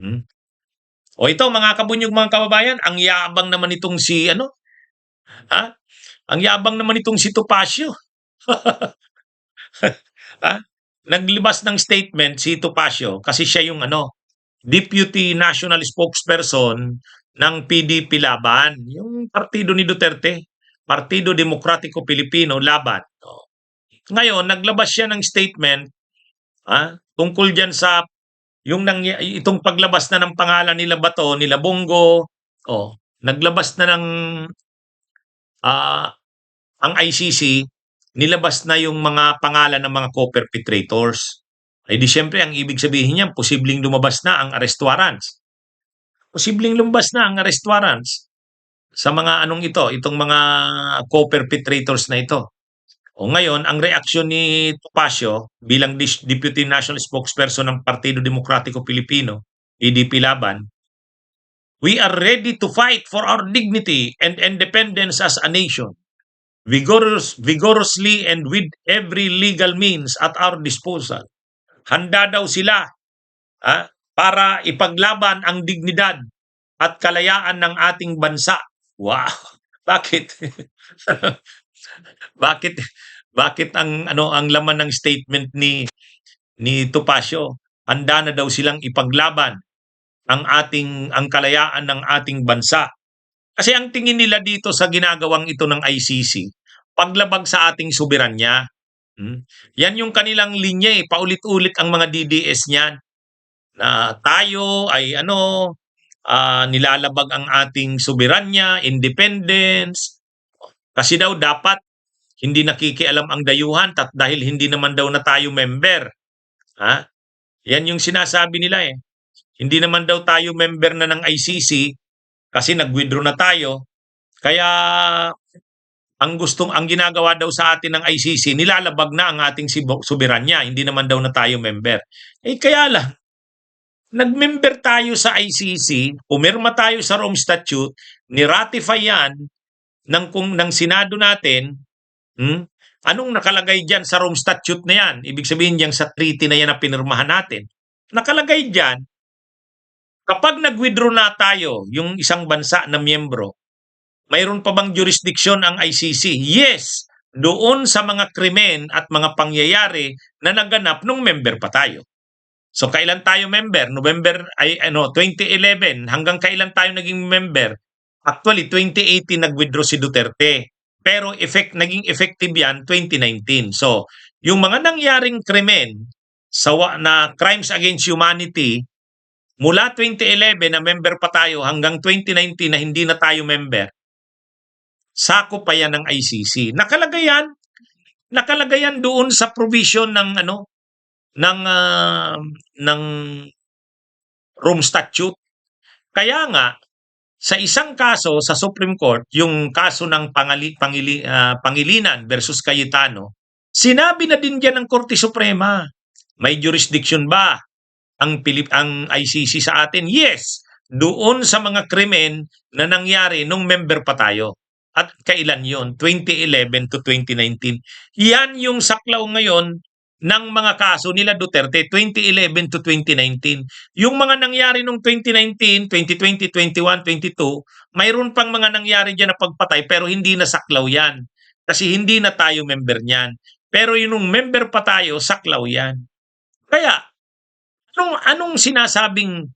Hmm. O ito mga kabunyog, mga kababayan, ang yabang naman itong si ano, ha? Ang yabang naman itong si Topacio. Ha? Naglabas ng statement si Topacio kasi siya yung ano, Deputy National Spokesperson ng PDP Laban, yung partido ni Duterte, Partido Demokratiko Pilipino Laban. Oh. Ngayon, naglabas siya ng statement tungkol diyan sa itong paglabas na ng pangalan nila Bato, nila Bongo. Oh, naglabas na ng ah, ang ICC, nilabas na yung mga pangalan ng mga co-perpetrators. Eh di syempre, ang ibig sabihin niyan, posibleng lumabas na ang arrest warrants. Posibleng lumabas na ang arrest warrants sa mga anong ito, itong mga co-perpetrators na ito. O ngayon, ang reaksyon ni Topacio bilang Deputy National Spokesperson ng Partido Demokratiko Pilipino, PDP Laban, "We are ready to fight for our dignity and independence as a nation, vigorously and with every legal means at our disposal." Handa daw sila para ipaglaban ang dignidad at kalayaan ng ating bansa. Wow! Bakit? bakit bakit ang laman ng statement ni Topacio? Handa na daw silang ipaglaban ang kalayaan ng ating bansa. Kasi ang tingin nila dito sa ginagawang ito ng ICC, paglabag sa ating soberanya. Yan yung kanilang linya eh. Paulit-ulit ang mga DDS niyan na tayo ay nilalabag ang ating soberanya, independence. Kasi daw dapat hindi nakikialam ang dayuhan dahil hindi naman daw na tayo member. Ha? Yan yung sinasabi nila eh. Hindi naman daw tayo member na ng ICC kasi nag-withdraw na tayo. Kaya ang ginagawa daw sa atin ng ICC, nilalabag na ang ating soberanya, hindi naman daw na tayo member. Eh kaya lang, nag-member tayo sa ICC, pumirma tayo sa Rome Statute, ni-ratify yan ng Senado natin. Anong nakalagay diyan sa Rome Statute na yan? Ibig sabihin diyan sa treaty na yan na pinirmahan natin. Nakalagay diyan, kapag nag-withdraw na tayo, yung isang bansa na miyembro, mayroon pa bang jurisdiction ang ICC? Yes, doon sa mga krimen at mga pangyayari na naganap nung member pa tayo. So kailan tayo member? 2011 hanggang kailan tayo naging member? Actually 2018 nag-withdraw si Duterte. Pero naging effective yan 2019. So, yung mga nangyaring krimen na crimes against humanity mula 2011 na member pa tayo hanggang 2019 na hindi na tayo member, sakop pa yan ng ICC. Nakalagay yan doon sa provision ng Rome Statute. Kaya nga sa isang kaso sa Supreme Court, yung kaso ng Pangilinan versus Cayetano, sinabi na din diyan ng Korte Suprema, may jurisdiction ba ang ICC sa atin? Yes, doon sa mga krimen na nangyari nung member pa tayo. At kailan yon? 2011 to 2019. Yan yung saklaw ngayon ng mga kaso nila Duterte 2011 to 2019. Yung mga nangyari nung 2019, 2020, 21, 22, mayroon pang mga nangyari diyan na pagpatay pero hindi na saklaw yan. Kasi hindi na tayo member niyan. Pero yung member pa tayo, saklaw yan. Kaya anong sinasabing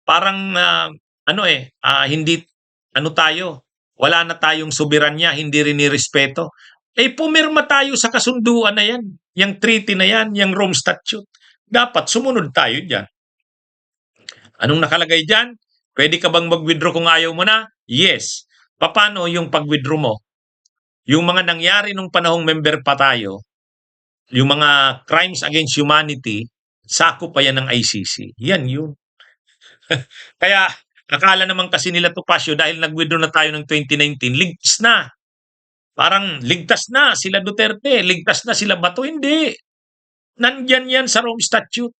parang hindi tayo, wala na tayong soberanya, hindi rin nirespeto. Eh pumirma tayo sa kasunduan na yan, yung treaty na yan, yung Rome Statute. Dapat sumunod tayo diyan. Anong nakalagay diyan? Pwede ka bang mag-withdraw kung ayaw mo na? Yes. Paano yung pag-withdraw mo? Yung mga nangyari nung panahong member pa tayo, yung mga crimes against humanity, sakop pa yan ng ICC. Yan yun. Kaya akala naman kasi nila Topacio dahil nag-withdraw na tayo ng 2019, ligtas na. Parang ligtas na sila Duterte, ligtas na sila Bato. Hindi. Nandyan yan sa Rome Statute.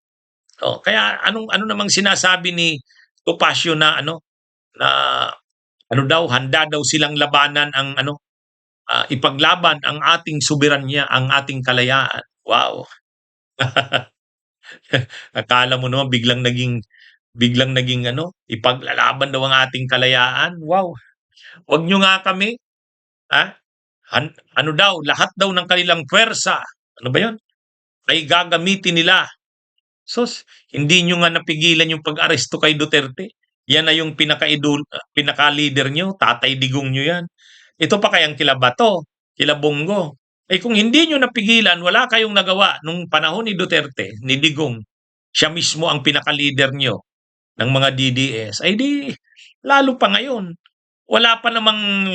Kaya ano namang sinasabi ni Topacio na daw, handa daw silang labanan ipaglaban ang ating soberanya, ang ating kalayaan. Wow. Akala mo naman biglang naging biglang naging ipaglalaban daw ang ating kalayaan. Wow! Wag nyo nga kami, ha? Ano daw, lahat daw ng kanilang puwersa, ano ba 'yun? Ay gagamitin nila. Sus, hindi nyo nga napigilan yung pag-aresto kay Duterte. Yan na yung pinaka-leader nyo, Tatay Digong nyo yan. Ito pa kayang kila Bato, kila Bongo. Eh kung hindi nyo napigilan, wala kayong nagawa nung panahon ni Duterte, ni Digong. Siya mismo ang pinaka-leader nyo ng mga DDS. Ay di, lalo pa ngayon. Wala pa namang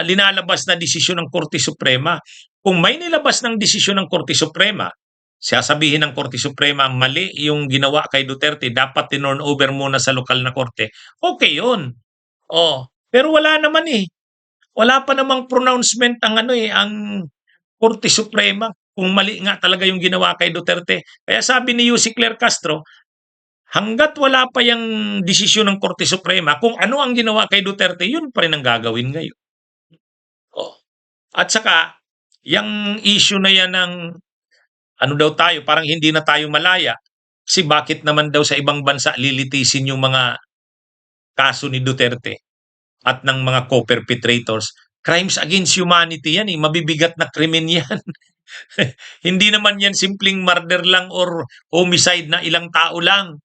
linalabas na desisyon ng Korte Suprema. Kung may nilabas ng desisyon ng Korte Suprema, sasabihin ng Korte Suprema, mali yung ginawa kay Duterte, dapat tinurn over muna sa lokal na korte. Okay yun. Oh, pero wala naman eh. Wala pa namang pronouncement ang Korte Suprema kung mali nga talaga yung ginawa kay Duterte. Kaya sabi ni Yussi Claire Castro, hanggat wala pa yung desisyon ng Korte Suprema, kung ano ang ginawa kay Duterte, yun pa rin ang gagawin ngayon. Oh. At saka, yung issue na yan ng daw tayo, parang hindi na tayo malaya. Kasi bakit naman daw sa ibang bansa lilitisin yung mga kaso ni Duterte at ng mga co-perpetrators? Crimes against humanity yan eh. Mabibigat na krimen yan. Hindi naman yan simpleng murder lang or homicide na ilang tao lang.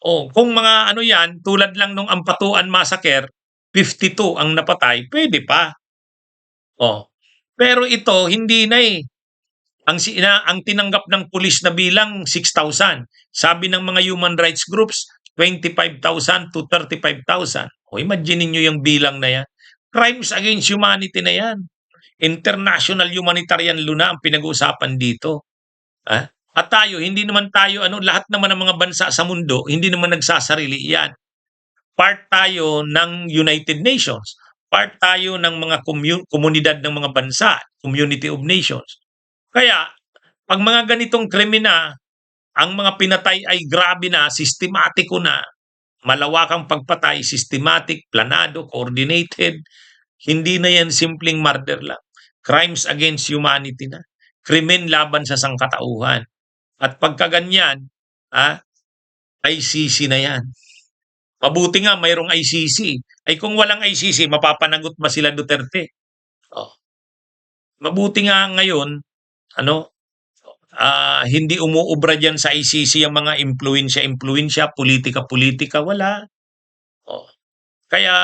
Oh, kung mga yan, tulad lang nung Ampatuan Massacre, 52 ang napatay, pwede pa. Oh. Pero ito, hindi na eh. Ang tinanggap ng pulis na bilang 6,000. Sabi ng mga human rights groups, 25,000 to 35,000. O imagine niyo yung bilang na yan. Crimes against humanity na yan. International humanitarian law na ang pinag-uusapan dito. At tayo, hindi naman tayo, lahat naman ng mga bansa sa mundo, hindi naman nagsasarili yan. Part tayo ng United Nations. Part tayo ng mga komunidad ng mga bansa, Community of Nations. Kaya, pag mga ganitong krimen na, ang mga pinatay ay grabe na, sistematiko na, malawakang pagpatay, systematic, planado, coordinated, hindi na yan simpleng murder lang. Crimes against humanity na. Krimen laban sa sangkatauhan. At pagkaganyan, ICC na yan. Mabuti nga mayroong ICC. Ay kung walang ICC, mapapanagot ba sila Duterte? Oh. Mabuti nga ngayon, hindi umuubra dyan sa ICC ang mga impluensya, politika, wala. Oh. Kaya,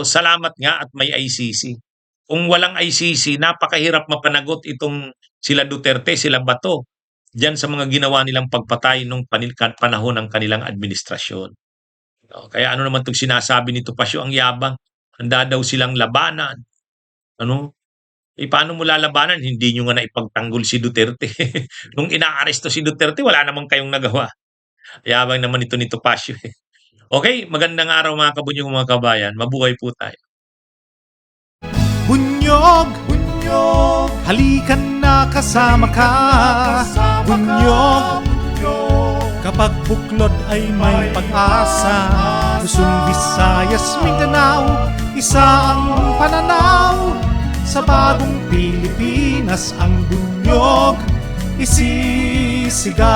salamat nga at may ICC. Kung walang ICC, napakahirap mapanagot itong sila Duterte, sila Bato, dyan sa mga ginawa nilang pagpatay nung panahon ng kanilang administrasyon. Kaya naman itong sinasabi ni Topacio, ang yabang, handa daw silang labanan. Paano mo lalabanan? Hindi nyo nga naipagtanggol si Duterte. Nung inaaresto si Duterte, wala namang kayong nagawa. Yabang naman ito ni Topacio. Okay, magandang araw mga kabunyog, mga kabayan. Mabuhay po tayo. Bunyog, bunyog, halikan na kasama ka. Bunyog, kapag buklod ay may pag-asa. Luzon, Visayas, Mindanao, isa ang pananaw. Sa bagong Pilipinas ang bunyog isisigaw.